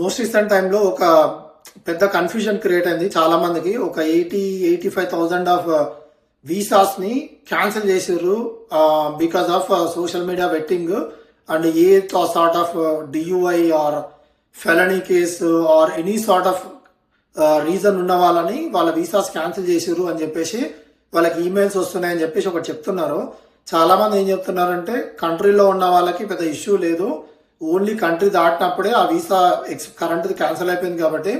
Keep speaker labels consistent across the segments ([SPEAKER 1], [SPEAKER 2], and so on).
[SPEAKER 1] Most recent టైంలో ఒక పెద్ద కన్ఫ్యూజన్ క్రియేట్ అయింది చాలా మందికి. ఒక 85,000 ఆఫ్ వీసాస్ ని క్యాన్సిల్ చేసిర్రు because of social media vetting and a sort of DUI or felony case or any sort of reason ఉన్న వాళ్ళని వాళ్ళ వీసాస్ క్యాన్సిల్ చేసిర్రు అని చెప్పేసి వాళ్ళకి ఈమెయిల్స్ వస్తున్నాయని చెప్పేసి ఒకటి చెప్తున్నారు. చాలా మంది ఏం చెప్తున్నారంటే కంట్రీలో ఉన్న వాళ్ళకి పెద్ద ఇష్యూ లేదు, ఓన్లీ కంట్రీ దాటినప్పుడే ఆ వీసా కరెంట్ది క్యాన్సిల్ అయిపోయింది కాబట్టి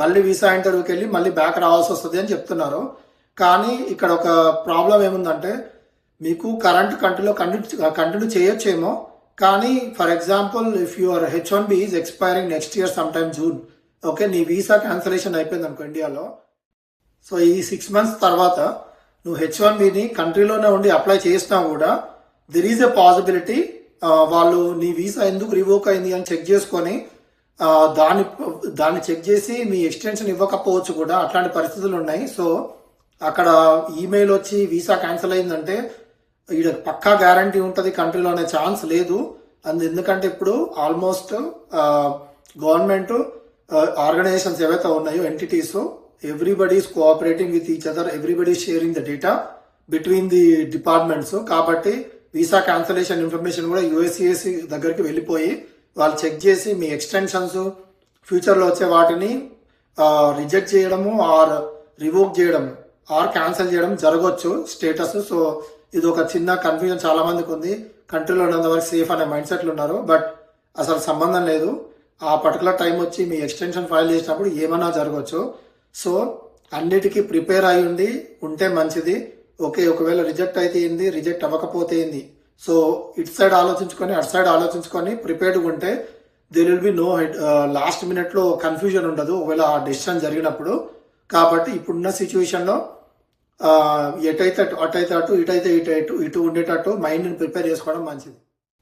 [SPEAKER 1] మళ్ళీ వీసా ఇంటర్వ్యూకి వెళ్ళి మళ్ళీ బ్యాక్ రావాల్సి వస్తుంది అని చెప్తున్నారు. కానీ ఇక్కడ ఒక ప్రాబ్లం ఏముందంటే మీకు కరెంట్ కంట్రీలో కంటిన్యూ చేయొచ్చేమో, కానీ for example if your H1B is expiring next year some time June, okay, నీ వీసా క్యాన్సిలేషన్ అయిపోయింది అనుకో ఇండియాలో. సో ఈ 6 months తర్వాత నువ్వు H1Bని కంట్రీలోనే ఉండి అప్లై చేసినా కూడా దెర్ ఈజ్ ఎ పాసిబిలిటీ వాళ్ళు నీ వీసా ఎందుకు రివోక్ అయింది అని చెక్ చేసుకొని దాన్ని చెక్ చేసి మీ ఎక్స్టెన్షన్ ఇవ్వకపోవచ్చు కూడా, అట్లాంటి పరిస్థితులు ఉన్నాయి. సో అక్కడ ఈమెయిల్ వచ్చి వీసా క్యాన్సిల్ అయిందంటే ఇక్కడ పక్కా గ్యారంటీ ఉంటుంది కంట్రీలోనే ఛాన్స్ లేదు. ఎందుకంటే ఇప్పుడు ఆల్మోస్ట్ గవర్నమెంట్ ఆర్గనైజేషన్స్ ఏవైతే ఉన్నాయో entities, everybody is cooperating with each other, everybody sharing the data between the departments. కాబట్టి వీసా క్యాన్సిలేషన్ ఇన్ఫర్మేషన్ కూడా USCIS దగ్గరికి వెళ్ళిపోయి వాళ్ళు చెక్ చేసి మీ ఎక్స్టెన్షన్స్ ఫ్యూచర్లో వచ్చే వాటిని రిజెక్ట్ చేయడము ఆర్ రివోక్ చేయడము ఆర్ క్యాన్సిల్ చేయడం జరగవచ్చు స్టేటస్. సో ఇది ఒక చిన్న కన్ఫ్యూజన్ చాలా మందికి ఉంది, కంట్రీలో ఉన్నంతవరకు సేఫ్ అనే మైండ్ సెట్లు ఉన్నారు. బట్ అసలు సంబంధం లేదు, ఆ పర్టికులర్ టైం వచ్చి మీ ఎక్స్టెన్షన్ ఫైల్ చేసినప్పుడు ఏమన్నా జరగవచ్చు. సో అన్నిటికీ ప్రిపేర్ అయి ఉంటే మంచిది. ఓకే, ఒకవేళ రిజెక్ట్ అయితే ఏంది, రిజెక్ట్ అవ్వకపోతే ఏంది. సో ఇటు సైడ్ ఆలోచించుకొని అటు సైడ్ ఆలోచించుకొని ప్రిపేర్డ్గా ఉంటే there will be no last మినిట్లో కన్ఫ్యూజన్ ఉండదు ఒకవేళ ఆ డెసిషన్ జరిగినప్పుడు. కాబట్టి ఇప్పుడున్న సిచ్యువేషన్లో ఎటైతే అటు ఇటైతే ఇటు ఉండేటట్టు మైండ్ని ప్రిపేర్ చేసుకోవడం మంచిది.